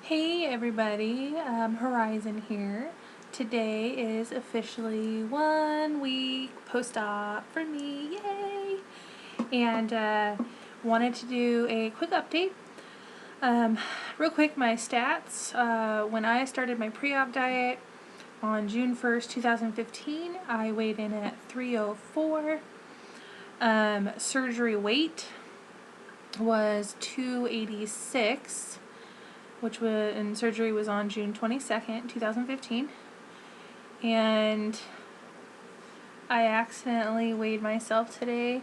Hey everybody, Horizon here. Today is officially 1 week post-op for me, yay! And wanted to do a quick update. Real quick, my stats. When I started my pre-op diet on June 1st, 2015, I weighed in at 304. Surgery weight was 286. And surgery was on June 22nd, 2015, and I accidentally weighed myself today.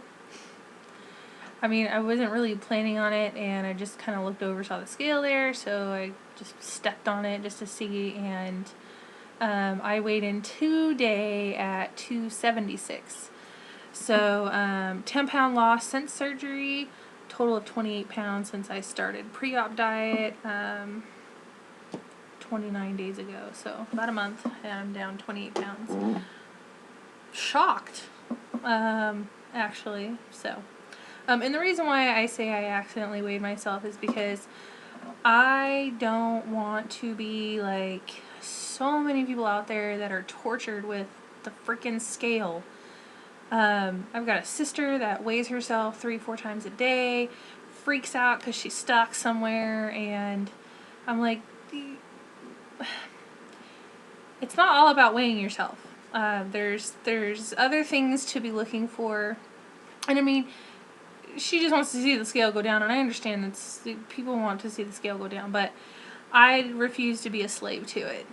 I mean, I wasn't really planning on it, and I just kind of looked over, saw the scale there, so I just stepped on it just to see, and I weighed in today at 276. So 10-pound loss since surgery, total of 28 pounds since I started pre-op diet 29 days ago, so about a month, and I'm down 28 pounds. Shocked, actually. So and the reason why I say I accidentally weighed myself is because I don't want to be like so many people out there that are tortured with the freaking scale. I've got a sister that weighs herself 3-4 times a day, freaks out because she's stuck somewhere, and I'm like, it's not all about weighing yourself. There's other things to be looking for, and I mean, she just wants to see the scale go down, and I understand that people want to see the scale go down, but I refuse to be a slave to it.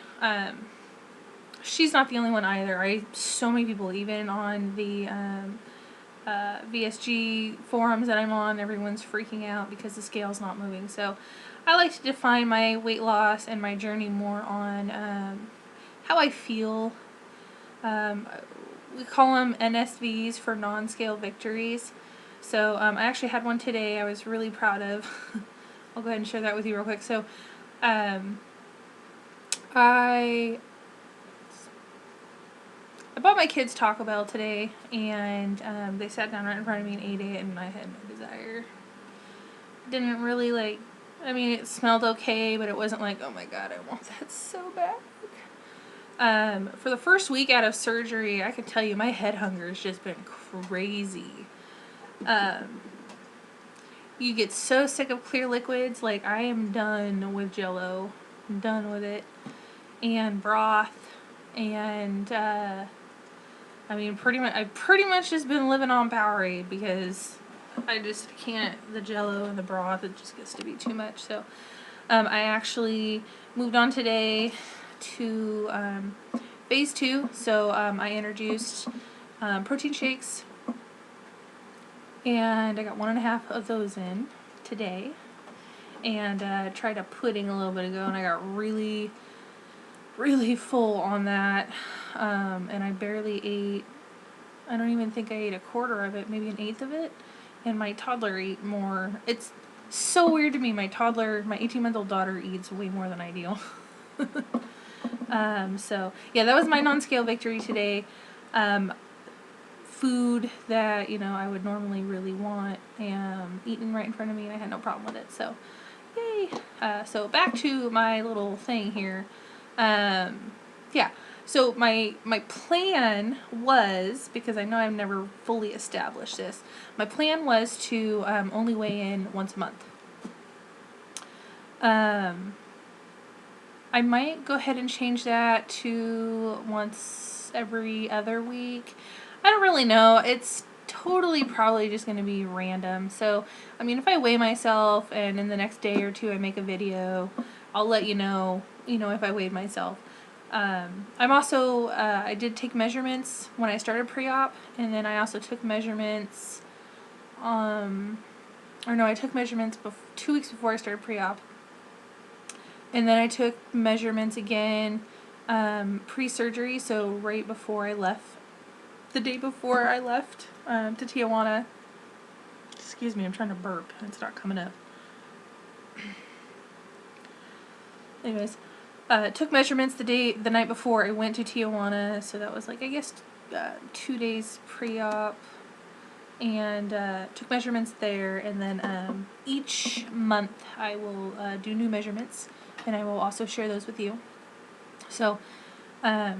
She's not the only one either. So many people, even on the VSG forums that I'm on, everyone's freaking out because the scale's not moving. So I like to define my weight loss and my journey more on how I feel. We call them NSVs for non-scale victories. So I actually had one today I was really proud of. I'll go ahead and share that with you real quick. So I bought my kids Taco Bell today, and they sat down right in front of me and ate it, and I had no desire. Didn't really like, I mean, it smelled okay, but it wasn't like, oh my god, I want that so bad. For the first week out of surgery, I can tell you my head hunger has just been crazy. You get so sick of clear liquids, like I am done with Jell-O. I'm done with it. And broth, and I mean, I've pretty much just been living on Powerade because I just can't, the Jell-O and the broth, it just gets to be too much. So I actually moved on today to phase 2. So I introduced protein shakes, and I got 1.5 of those in today, and tried a pudding a little bit ago, and I got really full on that, and I barely ate. I don't even think I ate 1/4 of it, maybe 1/8 of it, and my toddler ate more. It's so weird to me. My 18-month-old daughter eats way more than I do. So yeah, that was my non-scale victory today. Food that, you know, I would normally really want, eaten right in front of me, and I had no problem with it. So yay. So back to my little thing here. Yeah, so my plan was, because I know I've never fully established this, my plan was to only weigh in once a month. I might go ahead and change that to once every other week. I don't really know. It's totally probably just going to be random. So, I mean, if I weigh myself and in the next day or two I make a video, I'll let you know, if I weighed myself. I'm also, I did take measurements when I started pre-op, and then I also took measurements, I took measurements 2 weeks before I started pre-op, and then I took measurements again pre-surgery, so right before I left, the day before I left to Tijuana. Excuse me, I'm trying to burp, it's not coming up. Anyways, took measurements the night before I went to Tijuana, so that was like, I guess, 2 days pre-op, and took measurements there, and then each month I will do new measurements and I will also share those with you. So, my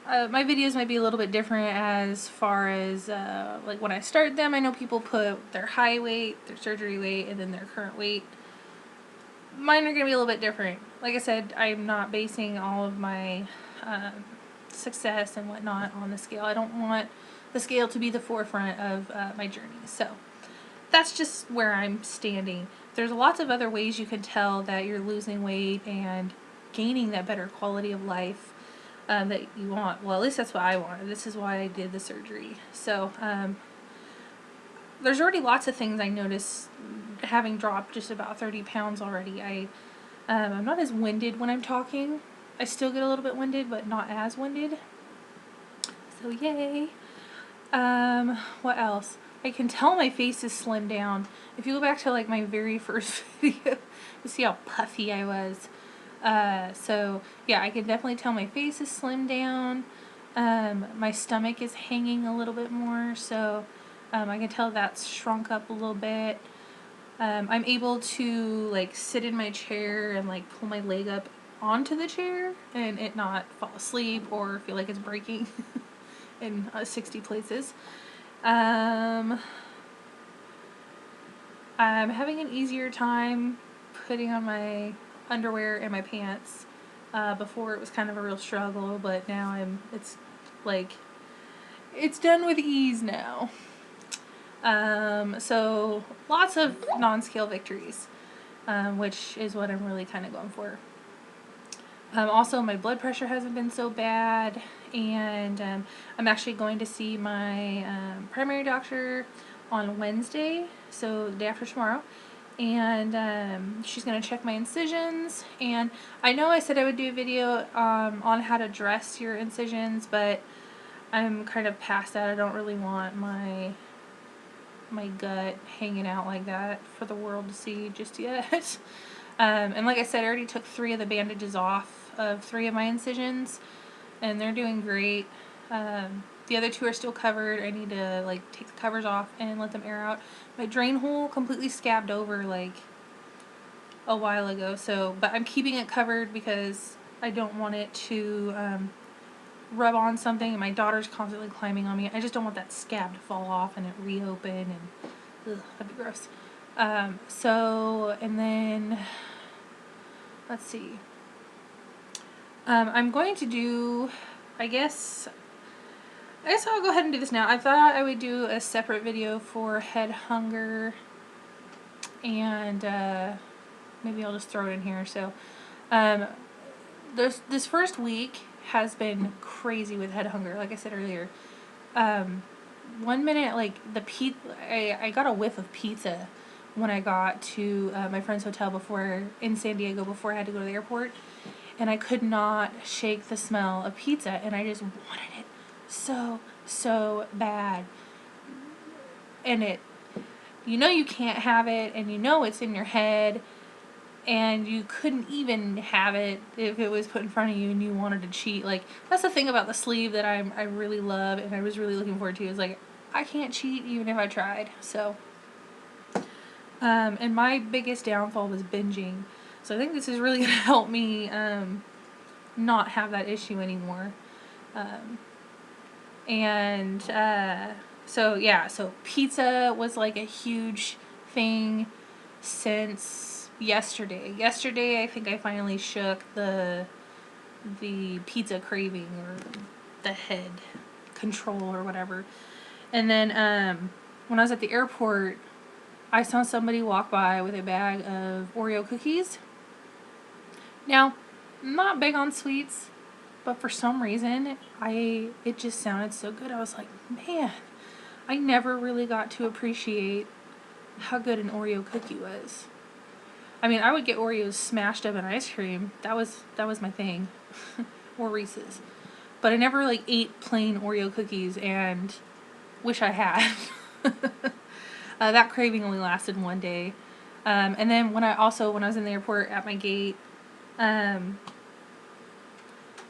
videos might be a little bit different as far as, like when I start them. I know people put their high weight, their surgery weight, and then their current weight. Mine are going to be a little bit different. Like I said, I'm not basing all of my success and whatnot on the scale. I don't want the scale to be the forefront of my journey. So that's just where I'm standing. There's lots of other ways you can tell that you're losing weight and gaining that better quality of life that you want. Well, at least that's what I wanted. This is why I did the surgery. So there's already lots of things I noticed having dropped just about 30 pounds already. I'm not as winded when I'm talking. I still get a little bit winded, but not as winded. So yay. What else? I can tell my face is slimmed down. If you go back to like my very first video, you see how puffy I was. So yeah, I can definitely tell my face is slimmed down. My stomach is hanging a little bit more, so I can tell that's shrunk up a little bit. I'm able to like sit in my chair and like pull my leg up onto the chair and it not fall asleep or feel like it's breaking in 60 places. I'm having an easier time putting on my underwear and my pants. Before it was kind of a real struggle, but now it's done with ease now. So lots of non-scale victories, which is what I'm really kind of going for. Also, my blood pressure hasn't been so bad, and I'm actually going to see my primary doctor on Wednesday, so the day after tomorrow, and she's going to check my incisions. And I know I said I would do a video on how to dress your incisions, but I'm kind of past that. I don't really want my gut hanging out like that for the world to see just yet. And like I said, I already took 3 of the bandages off of 3 of my incisions, and they're doing great. The other 2 are still covered. I need to like take the covers off and let them air out. My drain hole completely scabbed over like a while ago, so but I'm keeping it covered because I don't want it to rub on something, and my daughter's constantly climbing on me. I just don't want that scab to fall off and it reopen, and ugh, that'd be gross. So, and then let's see. I'm going to do, I guess I'll go ahead and do this now. I thought I would do a separate video for head hunger, and maybe I'll just throw it in here. So, this first week has been crazy with head hunger. Like I said earlier, 1 minute, like I got a whiff of pizza when I got to my friend's hotel in San Diego before I had to go to the airport, and I could not shake the smell of pizza, and I just wanted it so bad. And you can't have it, and it's in your head, and you couldn't even have it if it was put in front of you and you wanted to cheat. Like, that's the thing about the sleeve that I really love and I was really looking forward to, is like, I can't cheat even if I tried. So and my biggest downfall was binging, so I think this is really going to help me not have that issue anymore. So yeah, so pizza was like a huge thing since yesterday. Yesterday, I think I finally shook the pizza craving, or the head control, or whatever. And then when I was at the airport, I saw somebody walk by with a bag of Oreo cookies. Now, I'm not big on sweets, but for some reason, it just sounded so good. I was like, man, I never really got to appreciate how good an Oreo cookie was. I mean, I would get Oreos smashed up in ice cream. That was my thing. Or Reese's. But I never like ate plain Oreo cookies, and wish I had. That craving only lasted 1 day. And then when I was in the airport at my gate,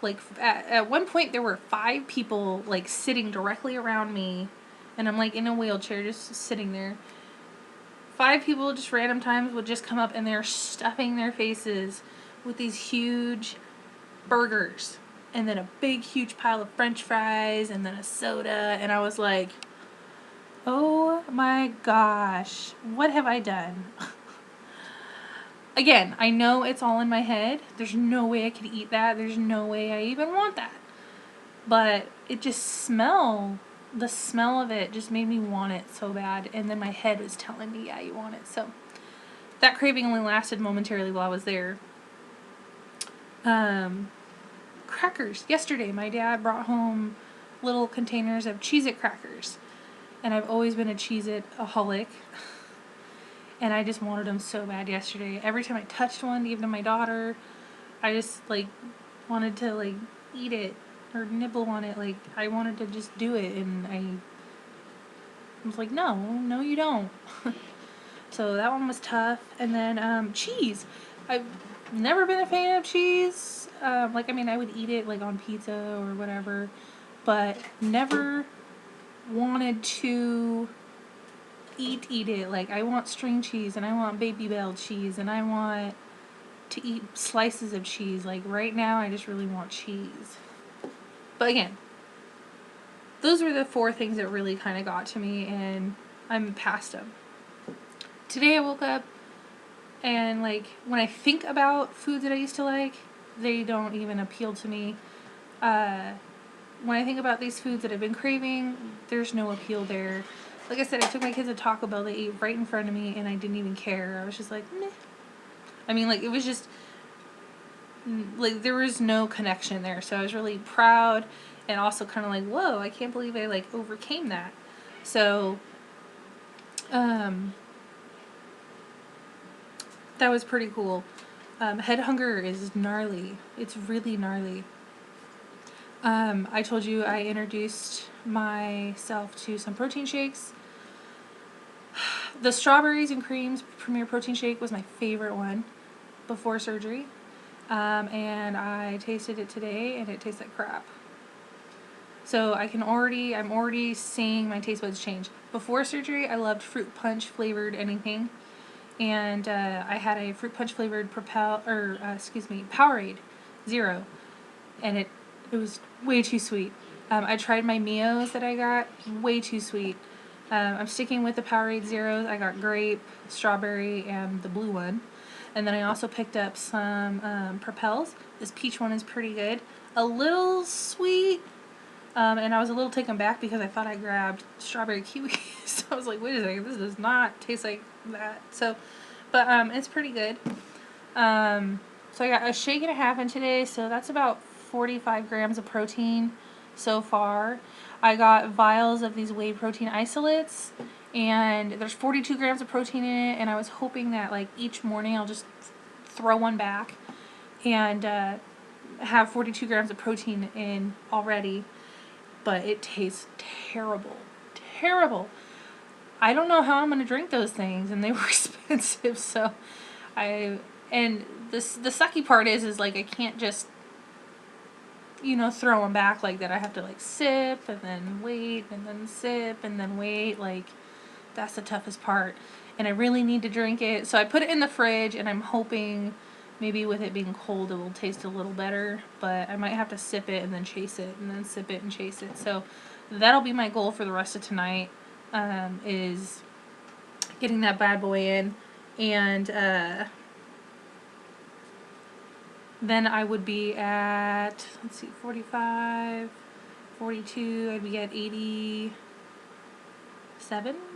like at one point there were 5 people like sitting directly around me, and I'm like in a wheelchair just sitting there. 5 people just random times would just come up and they're stuffing their faces with these huge burgers and then a big huge pile of french fries and then a soda, and I was like, oh my gosh, what have I done? Again, I know it's all in my head. There's no way I could eat that. There's no way I even want that. But it just the smell of it just made me want it so bad. And then my head was telling me, yeah, you want it. So that craving only lasted momentarily while I was there. Crackers. Yesterday, my dad brought home little containers of Cheez-It crackers. And I've always been a Cheez-It-aholic. And I just wanted them so bad yesterday. Every time I touched one to give to my daughter, I just, like, wanted to, like, eat it or nibble on it. Like, I wanted to just do it. And I was like, no, you don't. So that one was tough. And then cheese. I've never been a fan of cheese. Like, I mean, I would eat it, like, on pizza or whatever. But never wanted to eat it. Like, I want string cheese and I want Baby Bell cheese and I want to eat slices of cheese. Like, right now I just really want cheese. But again, those were the 4 things that really kind of got to me, and I'm past them. Today I woke up and, like, when I think about foods that I used to like, they don't even appeal to me. When I think about these foods that I've been craving, there's no appeal there. Like I said, I took my kids to Taco Bell. They ate right in front of me, and I didn't even care. I was just like, meh. I mean, like, it was just, like, there was no connection there. So I was really proud and also kind of like, whoa, I can't believe I, like, overcame that. So, that was pretty cool. Head hunger is gnarly. It's really gnarly. I told you I introduced myself to some protein shakes. The strawberries and creams Premier Protein Shake was my favorite one before surgery. And I tasted it today and it tastes like crap. So I'm already seeing my taste buds change. Before surgery, I loved fruit punch flavored anything. And I had a fruit punch flavored Powerade Zero. And it was way too sweet. I tried my Mios that I got, way too sweet. I'm sticking with the Powerade Zeros. I got grape, strawberry, and the blue one. And then I also picked up some Propels. This peach one is pretty good. A little sweet, and I was a little taken back because I thought I grabbed strawberry kiwi. So I was like, wait a second, this does not taste like that. So, but it's pretty good. So I got a shake and a half in today, so that's about 45 grams of protein so far. I got vials of these whey protein isolates, and there's 42 grams of protein in it, and I was hoping that, like, each morning I'll just throw one back and have 42 grams of protein in already, but it tastes terrible. Terrible. I don't know how I'm going to drink those things, and they were expensive, so and the sucky part is like I can't just, you know, throw them back like that. I have to, like, sip and then wait and then sip and then wait. Like, that's the toughest part. And I really need to drink it. So I put it in the fridge, and I'm hoping maybe with it being cold it will taste a little better. But I might have to sip it and then chase it and then sip it and chase it. So that'll be my goal for the rest of tonight, is getting that bad boy in. And then I would be at, let's see, 45, 42, I'd be at 87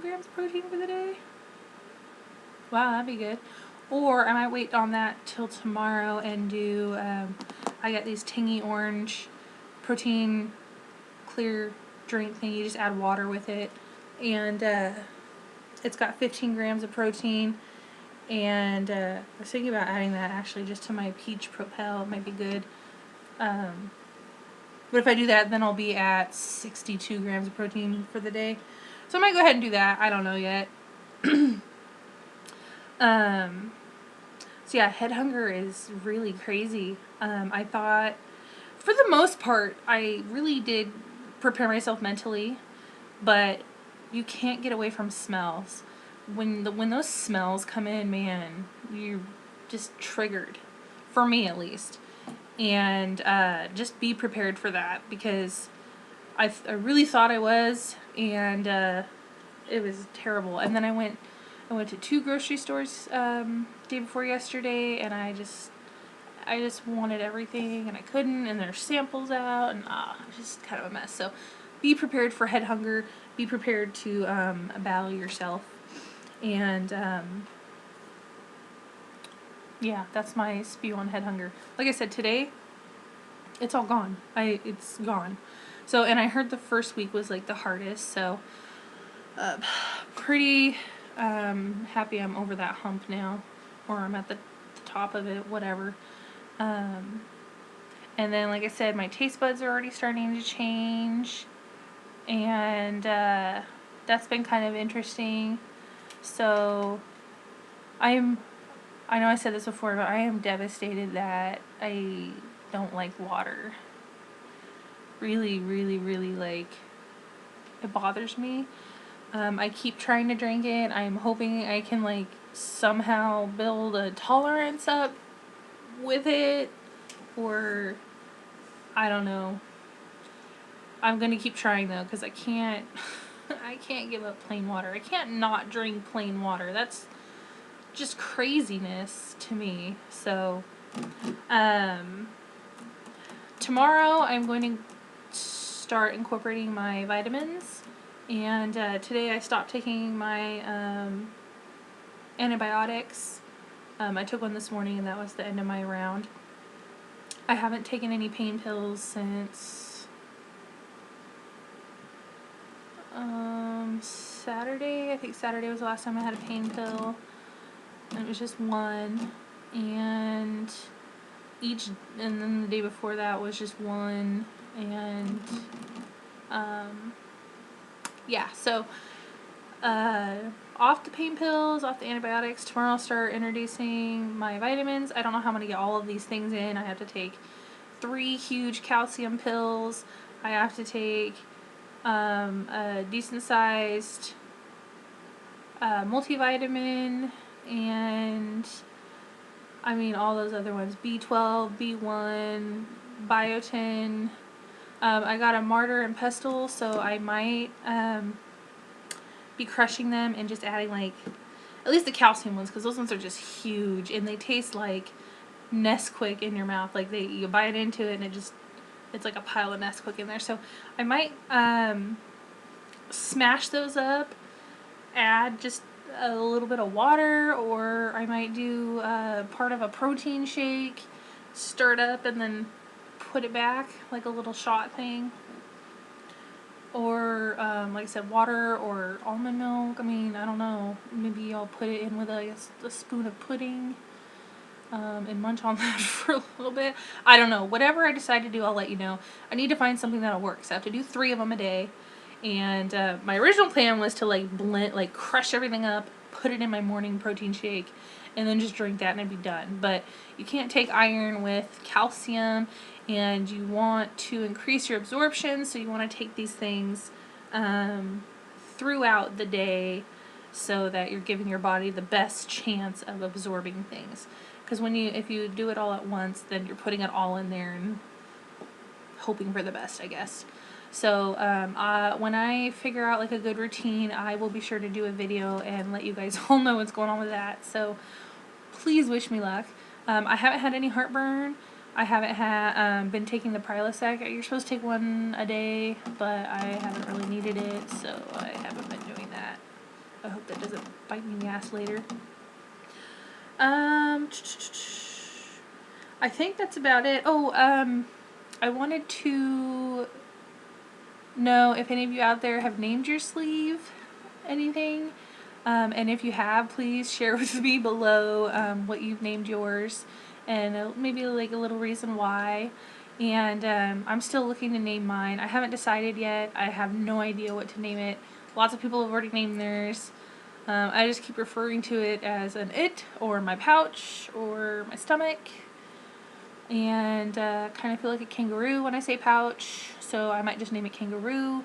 grams of protein for the day. Wow, that'd be good. Or I might wait on that till tomorrow and do, I got these Tingy Orange protein clear drink thing. You just add water with it. And it's got 15 grams of protein. And I was thinking about adding that actually just to my peach Propel. It might be good. But if I do that, then I'll be at 62 grams of protein for the day. So I might go ahead and do that. I don't know yet. So yeah, head hunger is really crazy. I thought, for the most part, I really did prepare myself mentally, but you can't get away from smells. when those smells come in, man, you're just triggered, for me at least. And just be prepared for that, because I really thought I was, and it was terrible. And then I went to 2 grocery stores day before yesterday, and I just wanted everything, and I couldn't, and there's samples out, and it's just kind of a mess. So be prepared for head hunger. Be prepared to battle yourself. And yeah, that's my spew on head hunger. Like I said, today, it's all gone. It's gone. So, and I heard the first week was like the hardest, so pretty happy I'm over that hump now, or I'm at the top of it, whatever. And then, like I said, my taste buds are already starting to change, and that's been kind of interesting. So I know I said this before, but I am devastated that I don't like water. Really, really, really, like, it bothers me. I keep trying to drink it. I'm hoping I can, like, somehow build a tolerance up with it, or I don't know. I'm gonna keep trying though, because I can't I can't give up plain water. I can't not drink plain water. That's just craziness to me. So tomorrow I'm going to start incorporating my vitamins, and today I stopped taking my antibiotics. I took one this morning, and that was the end of my round. I haven't taken any pain pills since Saturday. I think Saturday was the last time I had a pain pill. And it was just one, and then the day before that was just one, and yeah, so off the pain pills, off the antibiotics. Tomorrow I'll start introducing my vitamins. I don't know how I'm going to get all of these things in. I have to take 3 huge calcium pills. I have to take a decent sized multivitamin, and I mean all those other ones, B12, B1, biotin. I got a mortar and pestle, so I might be crushing them and just adding, like, at least the calcium ones, because those ones are just huge, and they taste like Nesquik in your mouth. Like, you bite into it, and it's like a pile of Nesquik in there. So I might smash those up, add just a little bit of water, or I might do part of a protein shake, stir it up, and then put it back like a little shot thing. Or like I said, water or almond milk. I mean, I don't know. Maybe I'll put it in with a spoon of pudding and munch on that for a little bit. I don't know. Whatever I decide to do, I'll let you know. I need to find something that'll work. So I have to do 3 of them a day. And my original plan was to, like, blend, like, crush everything up, put it in my morning protein shake, and then just drink that and I'd be done. But you can't take iron with calcium, and you want to increase your absorption, so you want to take these things throughout the day, so that you're giving your body the best chance of absorbing things. Because if you do it all at once, then you're putting it all in there and hoping for the best, I guess. So when I figure out, like, a good routine, I will be sure to do a video and let you guys all know what's going on with that. So please wish me luck. I haven't had any heartburn. I haven't been taking the Prilosec. You're supposed to take one a day, but I haven't really needed it, so I haven't been doing that. I hope that doesn't bite me in the ass later. I think that's about it. Oh, I wanted to know if any of you out there have named your sleeve anything. And if you have, please share with me below what you've named yours, and maybe, like, a little reason why. And I'm still looking to name mine. I haven't decided yet. I have no idea what to name it. Lots of people have already named theirs. I just keep referring to it as an it, or my pouch, or my stomach, and kind of feel like a kangaroo when I say pouch, so I might just name it kangaroo,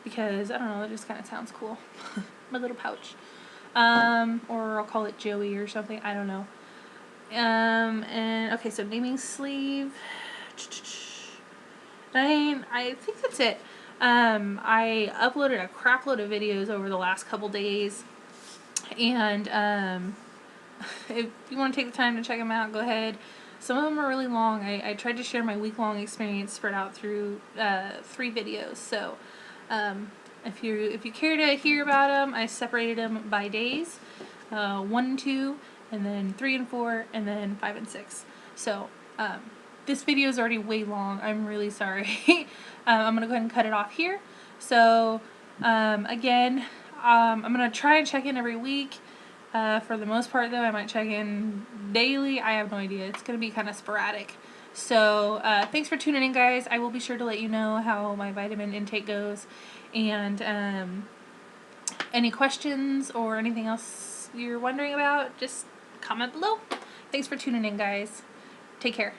because, I don't know, it just kind of sounds cool. My little pouch. or I'll call it Joey or something, I don't know. And okay, so naming sleeve. I think that's it. I uploaded a crap load of videos over the last couple days, and if you want to take the time to check them out, go ahead. Some of them are really long. I tried to share my week-long experience spread out through 3 videos. So if you care to hear about them, I separated them by days, 1 and 2, and then 3 and 4, and then 5 and 6. So this video is already way long. I'm really sorry. I'm gonna go ahead and cut it off here. So again, I'm gonna try and check in every week. For the most part, though, I might check in daily. I have no idea. It's going to be kind of sporadic. So, thanks for tuning in, guys. I will be sure to let you know how my vitamin intake goes. And any questions or anything else you're wondering about, just comment below. Thanks for tuning in, guys. Take care.